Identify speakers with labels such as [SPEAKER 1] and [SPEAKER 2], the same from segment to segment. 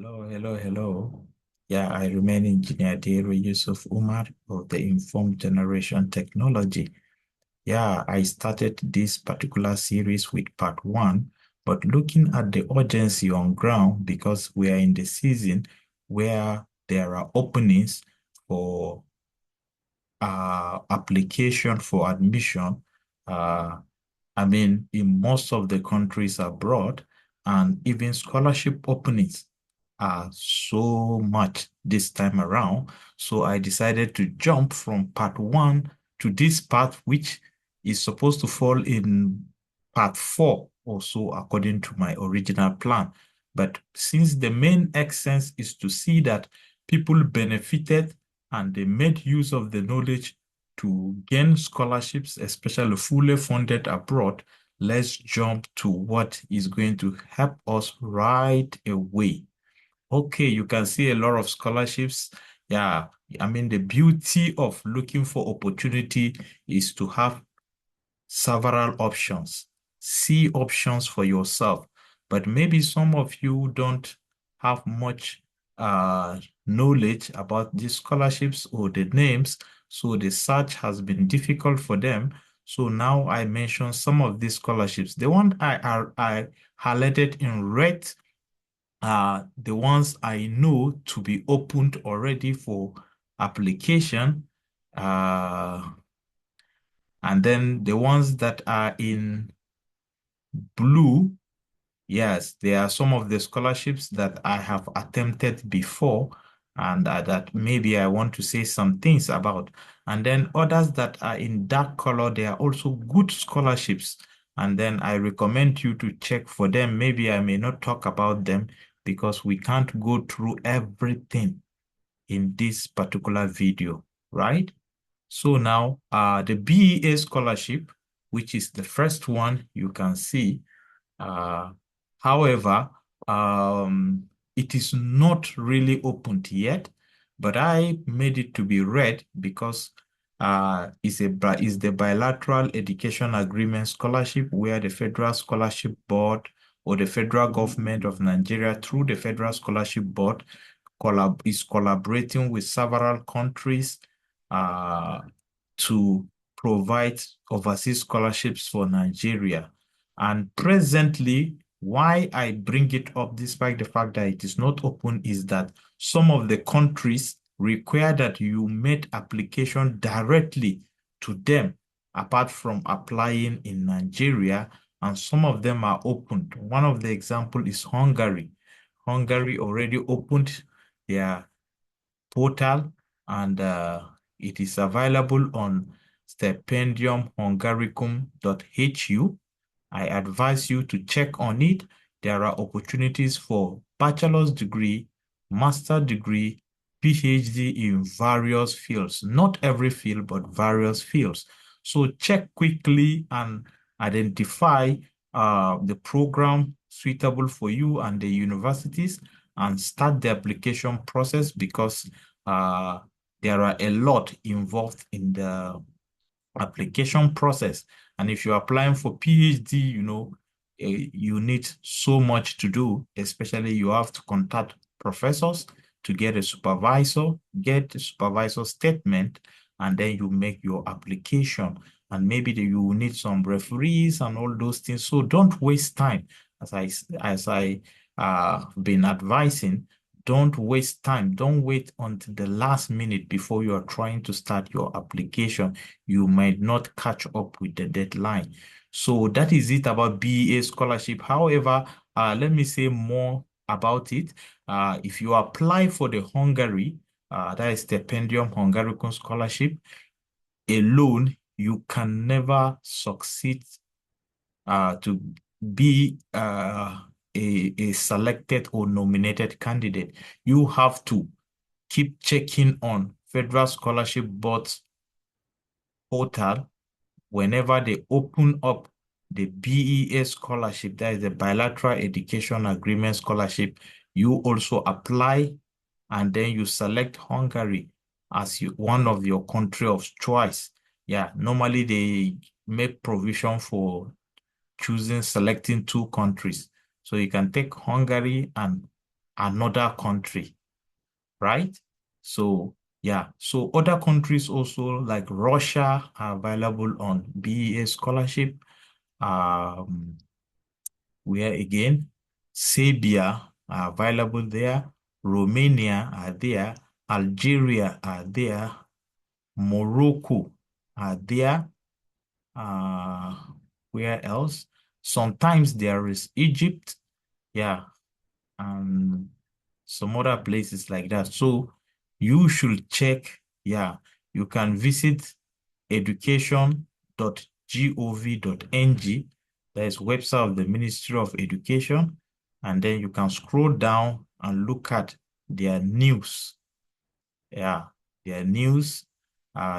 [SPEAKER 1] Hello. Yeah, I remain Engineer Dero Yusuf Umar of the Informed Generation Technology. Yeah, I started this particular series with part one, but looking at the urgency on ground because we are in the season where there are openings for application for admission. Uh, I mean, in most of the countries abroad, and even scholarship openings are so much this time around. So I decided to jump from part one to this part, which is supposed to fall in part four or so, according to my original plan. But since the main essence is to see that people benefited and they made use of the knowledge to gain scholarships, especially fully funded abroad, let's jump to what is going to help us right away. Okay, you can see a lot of scholarships. Yeah, I mean, the beauty of looking for opportunity is to have several options. See options for yourself. But maybe some of you don't have much knowledge about these scholarships or the names, so the search has been difficult for them. So now I mention some of these scholarships. The one I highlighted in red are the ones I know to be opened already for application. Uh, and then the ones that are in blue, yes, there are some of the scholarships that I have attempted before and that maybe I want to say some things about. And then others that are in dark color, they are also good scholarships. And then I recommend you to check for them. Maybe I may not talk about them because we can't go through everything in this particular video, right? So now the BEA scholarship, which is the first one you can see, uh, however, it is not really opened yet, but I made it to be red because is the bilateral education agreement scholarship where the Federal Scholarship Board or the federal government of Nigeria through the Federal Scholarship Board is collaborating with several countries uh, to provide overseas scholarships for Nigeria. And presently, why I bring it up, despite the fact that it is not open, is that some of the countries require that you make application directly to them, apart from applying in Nigeria, and some of them are opened. One of the example is Hungary. Hungary already opened their portal and it is available on stipendiumhungaricum.hu. I advise you to check on it. There are opportunities for bachelor's degree, master degree, PhD in various fields, not every field, but various fields. So check quickly and identify the program suitable for you and the universities and start the application process because uh, there are a lot involved in the application process. And if you're applying for PhD, you need so much to do, especially you have to contact professors to get a supervisor, get the supervisor statement, and then you make your application. And maybe you will need some referees and all those things. So don't waste time. As I been advising, don't waste time. Don't wait until the last minute before you are trying to start your application. You might not catch up with the deadline. So that is it about BEA scholarship. However, let me say more about it. If you apply for the Hungary, that is Stipendium Hungaricum Scholarship, alone, you can never succeed to be a selected or nominated candidate. You have to keep checking on Federal Scholarship Board's portal whenever they open up the BEA scholarship, that is the Bilateral Education Agreement Scholarship, you also apply and then you select Hungary as one of your country of choice. Yeah, normally they make provision for selecting two countries. So you can take Hungary and another country, right? So yeah, so other countries also like Russia are available on BEA scholarship. Um, where again, Serbia are available there, Romania are there, Algeria are there, Morocco are there. Uh, where else? Sometimes there is Egypt, yeah, and some other places like that. So you should check, yeah, you can visit education.gov.ng. That is website of the Ministry of Education. And then you can scroll down and look at their news. Yeah, their news.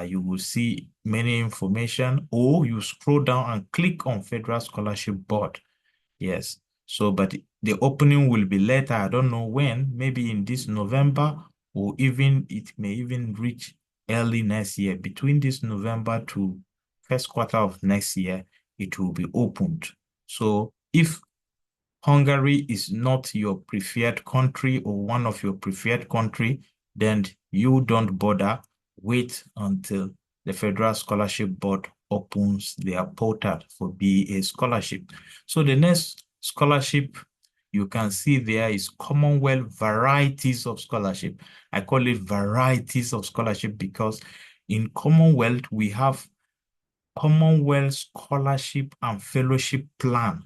[SPEAKER 1] You will see many information, or you scroll down and click on Federal Scholarship Board. Yes. So, but the opening will be later. I don't know when, maybe in this November, or even it may even reach early next year. Between this November to first quarter of next year, it will be opened. So if Hungary is not your preferred country or one of your preferred country, then you don't bother. Wait until the Federal Scholarship Board opens their portal for BA scholarship. So the next scholarship you can see there is Commonwealth Varieties of Scholarship. I call it varieties of scholarship because in Commonwealth, we have Commonwealth Scholarship and Fellowship Plan,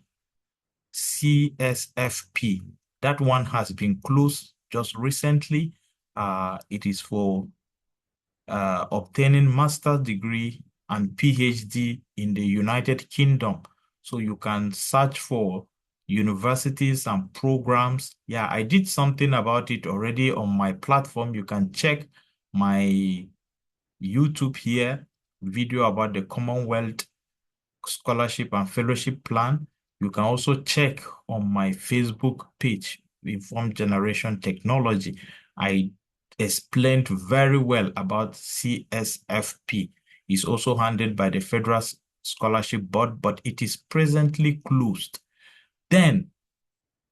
[SPEAKER 1] CSFP. That one has been closed just recently. It is for obtaining master's degree and PhD in the United Kingdom. So you can search for universities and programs. Yeah, I did something about it already on my platform. You can check my YouTube here, video about the Commonwealth Scholarship and Fellowship Plan. You can also check on my Facebook page, Informed Generation Technology. I explained very well about CSFP. It's also handled by the Federal Scholarship Board, but it is presently closed. Then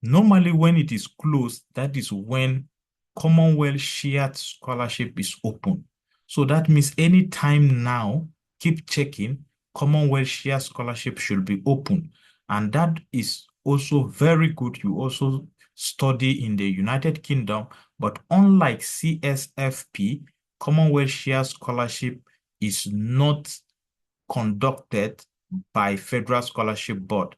[SPEAKER 1] normally, when it is closed, that is when Commonwealth Shared Scholarship is open. So that means anytime now, keep checking, Commonwealth Shared Scholarship should be open. And that is also very good. You also study in the United Kingdom, but unlike CSFP, Commonwealth Shared Scholarship is not conducted by Federal Scholarship Board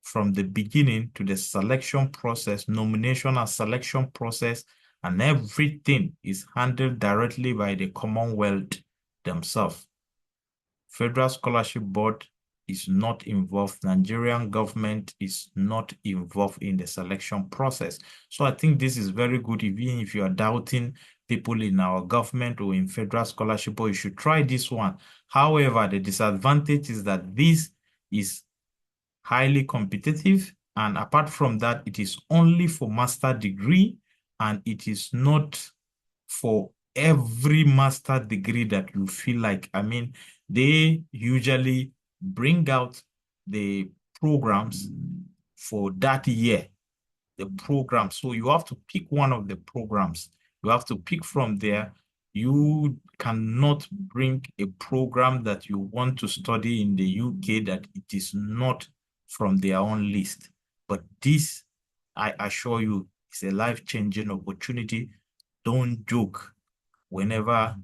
[SPEAKER 1] from the beginning to the selection process, nomination and selection process, and everything is handled directly by the Commonwealth themselves. Federal Scholarship Board is not involved. Nigerian government is not involved in the selection process. So I think this is very good. Even if you are doubting people in our government or in Federal Scholarship Board, you should try this one. However, the disadvantage is that this is highly competitive. And apart from that, it is only for master degree, and it is not for every master degree that you feel like. I mean, they usually bring out the programs for that year, the program. So you have to pick one of the programs. You have to pick from there. You cannot bring a program that you want to study in the UK that it is not from their own list. But this, I assure you, is a life-changing opportunity. Don't joke whenever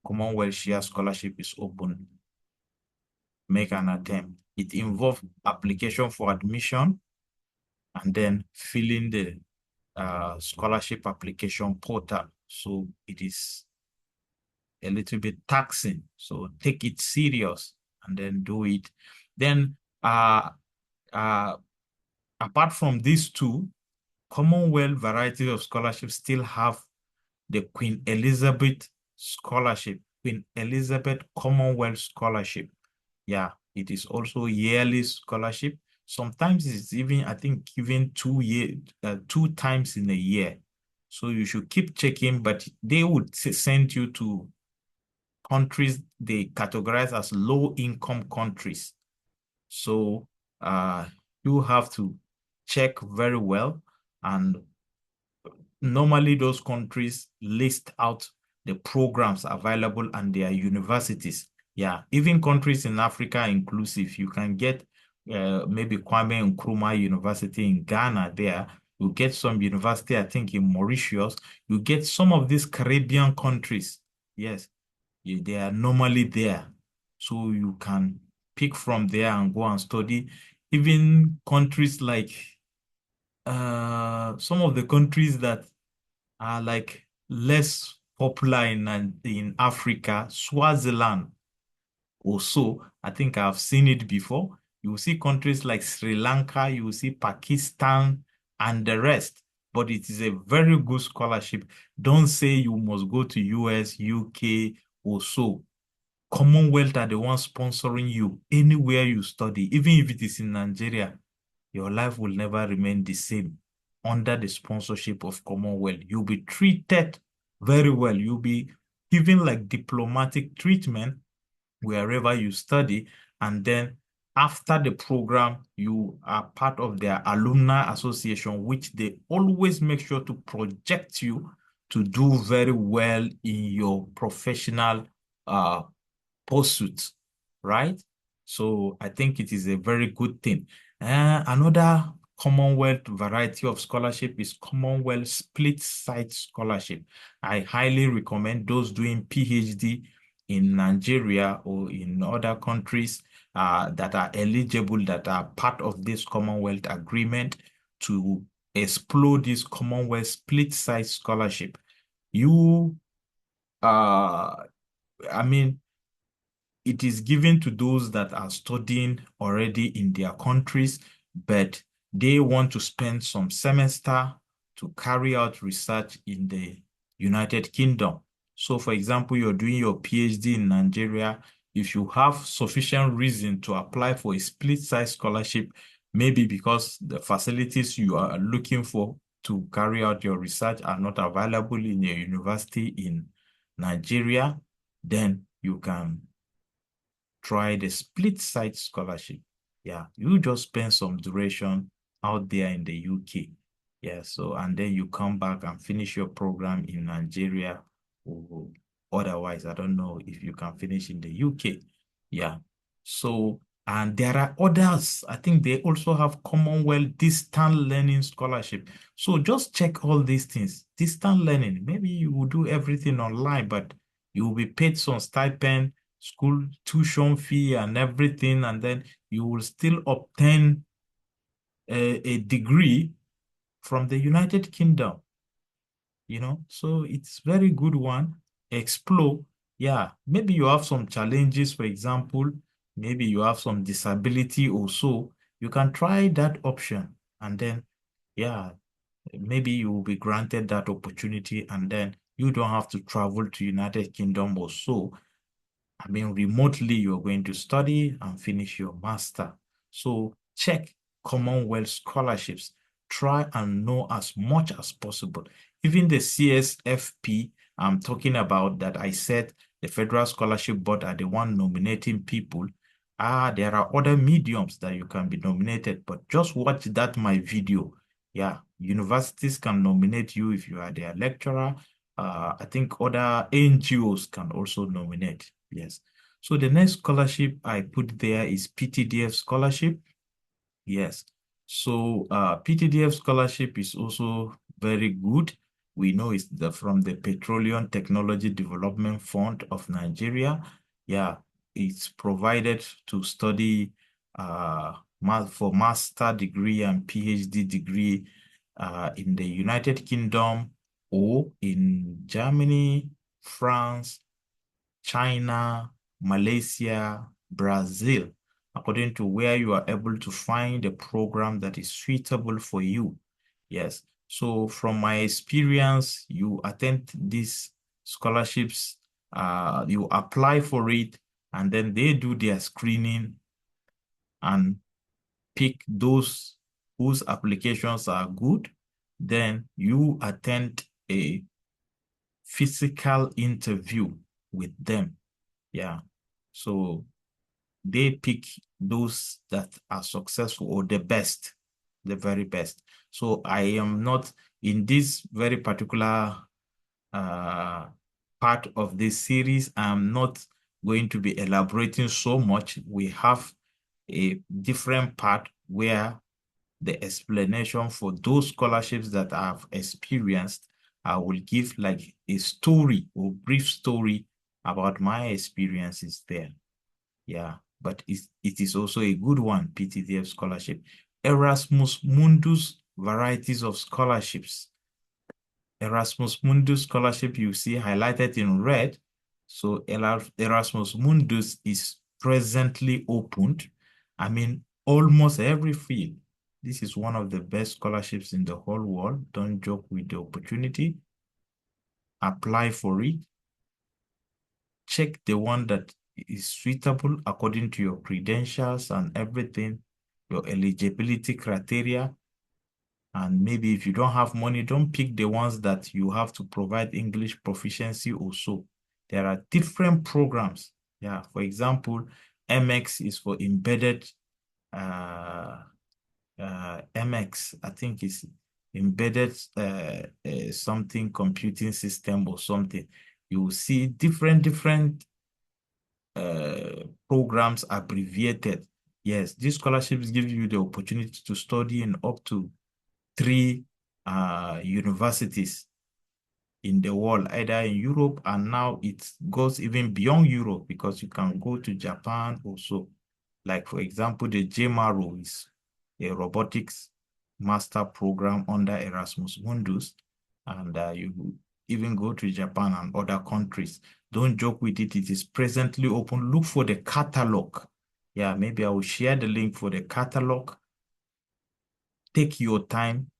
[SPEAKER 1] Commonwealth Share Scholarship is open. Make an attempt. It involves application for admission and then filling the scholarship application portal. So it is a little bit taxing. So take it serious and then do it. Then uh, apart from these two, Commonwealth varieties of scholarships still have the Queen Elizabeth Scholarship, Queen Elizabeth Commonwealth Scholarship. Yeah, it is also yearly scholarship. Sometimes it's even, I think, given 2 times in a year. So you should keep checking, but they would send you to countries they categorize as low income countries. So you have to check very well and normally those countries list out the programs available and their universities. Yeah, even countries in Africa inclusive, you can get maybe Kwame Nkrumah University in Ghana there. You get some university, I think, in Mauritius. You get some of these Caribbean countries. Yes, they are normally there. So you can pick from there and go and study. Even countries like some of the countries that are like less popular in Africa, Swaziland also. I think I've seen it before. You will see countries like Sri Lanka, you will see Pakistan and the rest. But it is a very good scholarship. Don't say you must go to US, UK, or so. Commonwealth are the ones sponsoring you anywhere you study, even if it is in Nigeria. Your life will never remain the same under the sponsorship of Commonwealth. You'll be treated very well. You'll be given like diplomatic treatment wherever you study. And then after the program, you are part of their alumni association, which they always make sure to project you to do very well in your professional uh, pursuit, right? So I think it is a very good thing. Another Commonwealth variety of scholarship is Commonwealth Split Site Scholarship. I highly recommend those doing PhD in Nigeria or in other countries that are eligible, that are part of this Commonwealth agreement to explore this Commonwealth Split Site Scholarship. You, I mean, it is given to those that are studying already in their countries, but they want to spend some semester to carry out research in the United Kingdom. So, for example, you're doing your PhD in Nigeria. If you have sufficient reason to apply for a split-size scholarship, maybe because the facilities you are looking for to carry out your research are not available in a university in Nigeria, then you can try the split site scholarship. Yeah, you just spend some duration out there in the UK. Yeah, so and then you come back and finish your program in Nigeria or otherwise. I don't know if you can finish in the UK. Yeah. So, and there are others. I think they also have Commonwealth Distant Learning Scholarship. So just check all these things. Distant learning, maybe you will do everything online, but you will be paid some stipend, school tuition fee and everything, and then you will still obtain a degree from the United Kingdom, So it's very good one. Explore. Yeah, maybe you have some challenges, for example, maybe you have some disability or so. You can try that option and then, yeah, maybe you will be granted that opportunity and then you don't have to travel to United Kingdom or so. I mean, remotely, you're going to study and finish your master. So check Commonwealth scholarships. Try and know as much as possible. Even the CSFP I'm talking about that I said the Federal Scholarship Board are the one nominating people. There are other mediums that you can be nominated, but just watch that my video. Yeah, universities can nominate you if you are their lecturer. I think other NGOs can also nominate. Yes. So the next scholarship I put there is PTDF scholarship. Yes. So PTDF scholarship is also very good. We know it's from the Petroleum Technology Development Fund of Nigeria. Yeah, it's provided to study for master degree and PhD degree in the United Kingdom or in Germany, France, China, Malaysia, Brazil, according to where you are able to find a program that is suitable for you. Yes. So from my experience, you attend these scholarships, you apply for it, and then they do their screening and pick those whose applications are good. Then you attend a physical interview with them. Yeah. So they pick those that are successful or the best, the very best. So I am not, in this very particular part of this series, I'm not going to be elaborating so much. We have a different part where the explanation for those scholarships that I've experienced, I will give like a story or brief story about my experiences there. Yeah, but it is also a good one, PTDF scholarship. Erasmus Mundus varieties of scholarships. Erasmus Mundus scholarship you see highlighted in red. So Erasmus Mundus is presently opened. I mean, almost every field. This is one of the best scholarships in the whole world. Don't joke with the opportunity. Apply for it. Check the one that is suitable according to your credentials and everything, your eligibility criteria. And maybe if you don't have money, don't pick the ones that you have to provide English proficiency or so. There are different programs. Yeah, for example, MX is for embedded, MX, I think is embedded something computing system or something. You will see different programs abbreviated. Yes, these scholarships give you the opportunity to study in up to 3 universities in the world, either in Europe, and now it goes even beyond Europe because you can go to Japan also. Like, for example, the JMARO is a robotics master program under Erasmus Mundus, and you even go to Japan and other countries. Don't joke with it. It is presently open. Look for the catalog. Yeah, maybe I will share the link for the catalog. Take your time,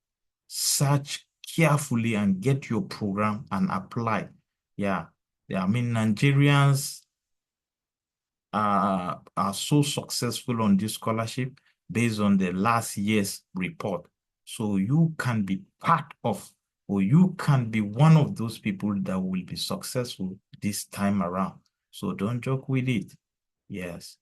[SPEAKER 1] search carefully and get your program and apply. Yeah. I mean, Nigerians are so successful on this scholarship based on the last year's report. So you can be part of, or you can be one of those people that will be successful this time around. So don't joke with it. Yes.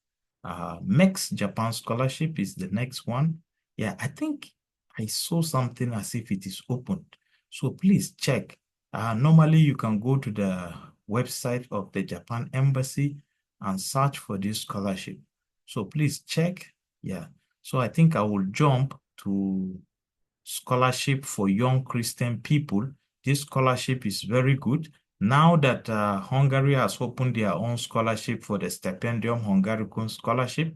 [SPEAKER 1] MEX Japan scholarship is the next one. Yeah, I think I saw something as if it is opened. So please check. Normally you can go to the website of the Japan Embassy and search for this scholarship. So please check. Yeah. So I think I will jump to scholarship for young Christian people. This scholarship is very good. Now that Hungary has opened their own scholarship for the Stipendium Hungaricum Scholarship,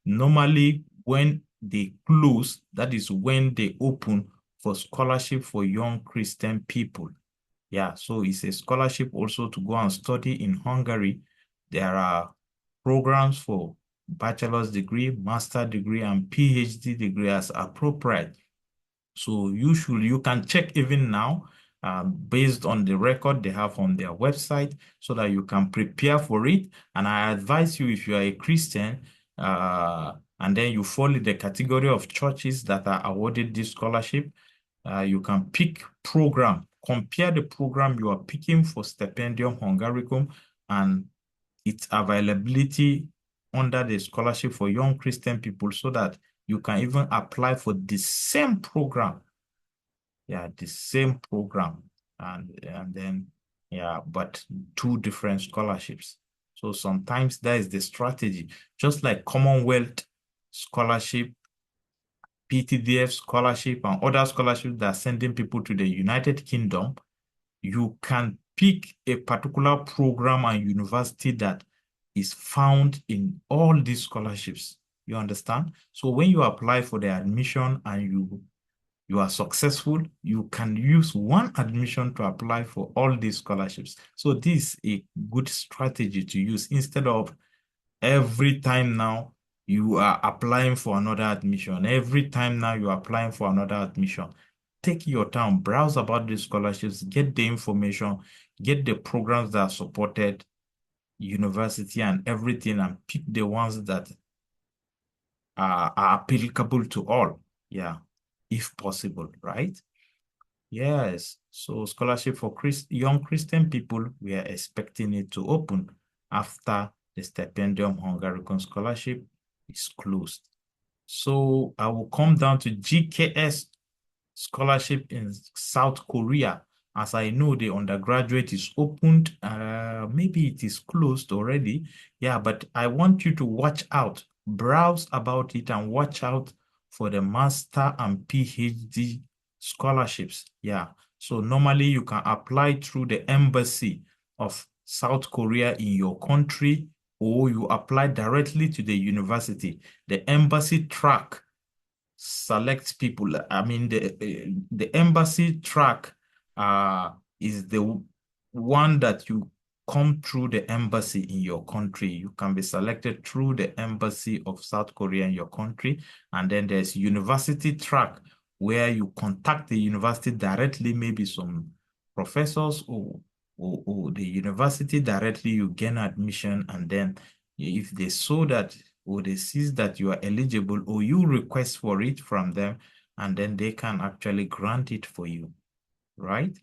[SPEAKER 1] normally when they close, that is when they open for scholarship for young Christian people. Yeah, so it's a scholarship also to go and study in Hungary. There are programs for bachelor's degree, master degree, and PhD degree as appropriate. So you can check even now based on the record they have on their website so that you can prepare for it. And I advise you, if you are a Christian and then you fall in the category of churches that are awarded this scholarship, you can pick program, compare the program you are picking for Stipendium Hungaricum and its availability under the scholarship for young Christian people so that you can even apply for the same program. Yeah, the same program. And then, yeah, but 2 different scholarships. So sometimes that is the strategy. Just like Commonwealth scholarship, PTDF scholarship, and other scholarships that are sending people to the United Kingdom, you can pick a particular program and university that is found in all these scholarships. You understand? So when you apply for the admission and you are successful, you can use one admission to apply for all these scholarships. So this is a good strategy to use instead of every time now you are applying for another admission. Every time now you're applying for another admission. Take your time, browse about these scholarships, get the information, get the programs that are supported, university and everything, and pick the ones that are applicable to all. Yeah, if possible, right? Yes. So scholarship for young Christian people, we are expecting it to open after the Stipendium Hungaricum scholarship is closed. So I will come down to GKS scholarship in South Korea. As I know, the undergraduate is opened. Maybe it is closed already. Yeah, but I want you to watch out, browse about it, and watch out for the master and PhD scholarships. Yeah. So normally you can apply through the embassy of South Korea in your country, or you apply directly to the university. The embassy track select people. I mean, the embassy track is the one that you come through the embassy in your country. You can be selected through the embassy of South Korea in your country. And then there's university track where you contact the university directly, maybe some professors or the university directly, you gain admission. And then if they saw that or they see that you are eligible or you request for it from them, and then they can actually grant it for you, right?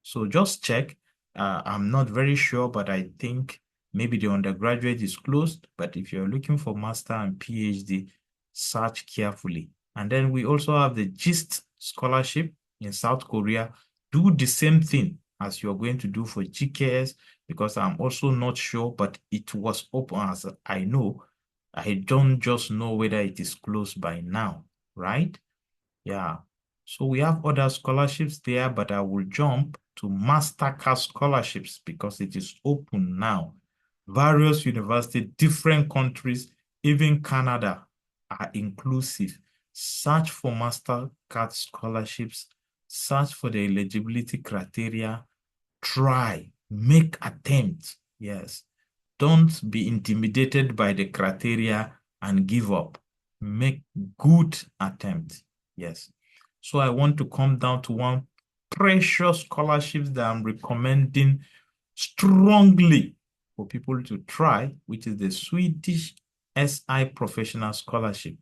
[SPEAKER 1] So just check. I'm not very sure, but I think maybe the undergraduate is closed. But if you're looking for master and PhD, search carefully. And then we also have the GIST scholarship in South Korea. Do the same thing as you're going to do for GKS, because I'm also not sure, but it was open as I know. I don't just know whether it is closed by now, right? Yeah. So we have other scholarships there, but I will jump to Mastercard scholarships because it is open now. Various universities, different countries, even Canada are inclusive. Search for Mastercard scholarships, search for the eligibility criteria, try, make attempts. Yes. Don't be intimidated by the criteria and give up. Make good attempt. Yes. So I want to come down to one precious scholarship that I'm recommending strongly for people to try, which is the Swedish SI Professional Scholarship.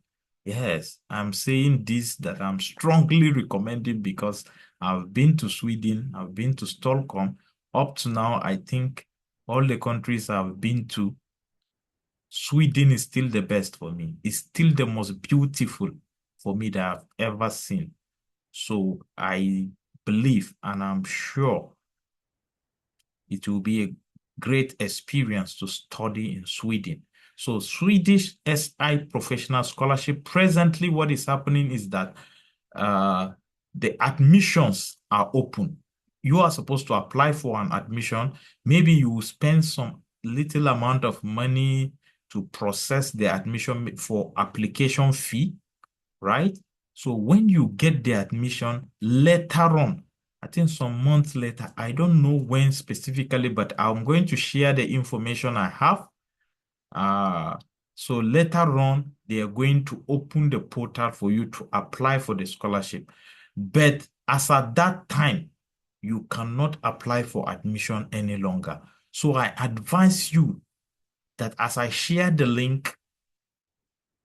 [SPEAKER 1] Yes, I'm saying this that I'm strongly recommending because I've been to Sweden, I've been to Stockholm. Up to now, I think all the countries I've been to, Sweden is still the best for me. It's still the most beautiful for me that I've ever seen. So I believe and I'm sure it will be a great experience to study in Sweden. So Swedish SI Professional Scholarship, presently what is happening is that uh, the admissions are open. You are supposed to apply for an admission. Maybe you spend some little amount of money to process the admission for application fee, right? So when you get the admission later on, I think some months later, I don't know when specifically, but I'm going to share the information I have. Uh, so later on, they are going to open the portal for you to apply for the scholarship. But as at that time, you cannot apply for admission any longer. So I advise you that as I share the link,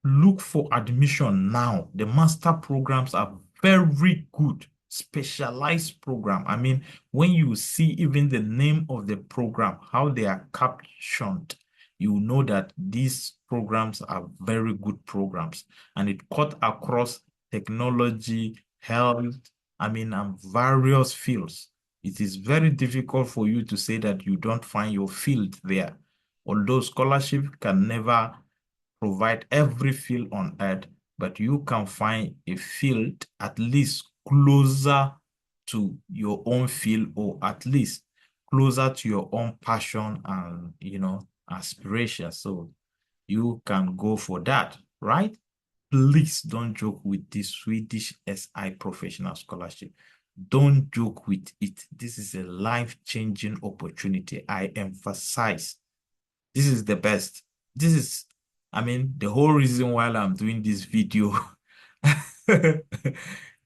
[SPEAKER 1] look for admission now. The master programs are very good, specialized program. I mean, when you see even the name of the program, how they are captioned, you know that these programs are very good programs, and it cut across technology, health, I mean, and various fields. It is very difficult for you to say that you don't find your field there. Although scholarship can never provide every field on earth, but you can find a field at least closer to your own field, or at least closer to your own passion and, aspiration. So you can go for that, right? Please don't joke with this Swedish SI Professional Scholarship. Don't joke with it. This is a life-changing opportunity. I emphasize this is the best. This is, I mean, the whole reason why I'm doing this video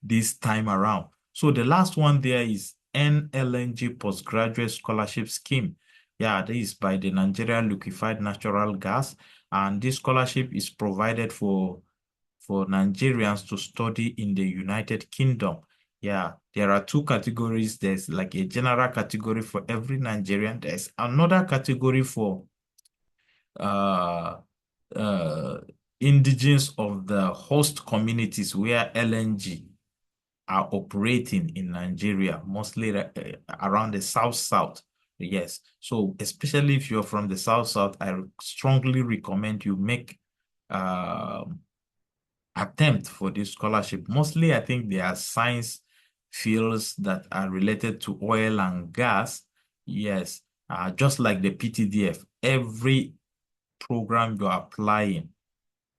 [SPEAKER 1] this time around. So the last one there is NLNG Postgraduate Scholarship Scheme. Yeah, this is by the Nigeria Liquefied Natural Gas. And this scholarship is provided for Nigerians to study in the United Kingdom. Yeah, there are two categories. There's like a general category for every Nigerian. There's another category for uh, uh, indigenous of the host communities where LNG are operating in Nigeria, mostly around the South. Yes. So especially if you're from the South, I strongly recommend you make um attempt for this scholarship. Mostly, I think they are science fields that are related to oil and gas. Yes, just like the PTDF, every program you're applying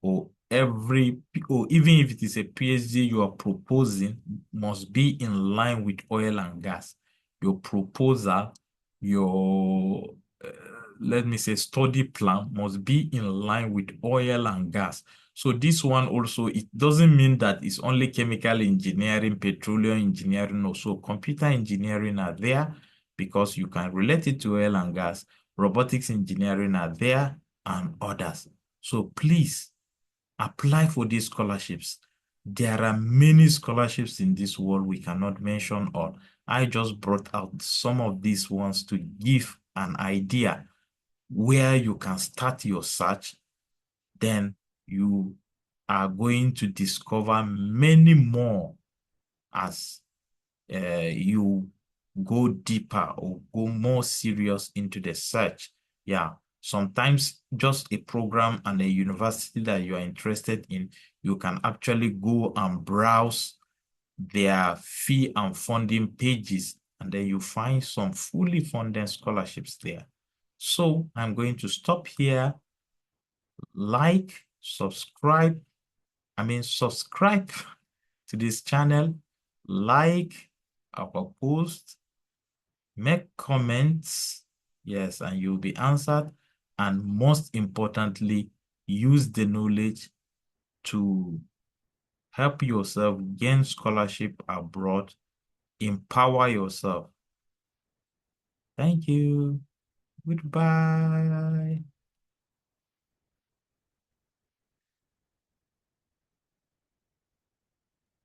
[SPEAKER 1] or or even if it is a PhD you are proposing must be in line with oil and gas. Your proposal, your let me say study plan must be in line with oil and gas. So this one also, it doesn't mean that it's only chemical engineering, petroleum engineering, also computer engineering are there because you can relate it to oil and gas. Robotics engineering are there and others. So please apply for these scholarships. There are many scholarships in this world we cannot mention all. I just brought out some of these ones to give an idea where you can start your search. Then you are going to discover many more as you go deeper or go more serious into the search. Yeah, sometimes just a program and a university that you are interested in, you can actually go and browse their fee and funding pages, and then you find some fully funded scholarships there. So I'm going to stop here. Like, subscribe, subscribe to this channel, like our post, make comments, yes, and you'll be answered. And most importantly, use the knowledge to help yourself gain scholarship abroad, empower yourself. Thank you. Goodbye.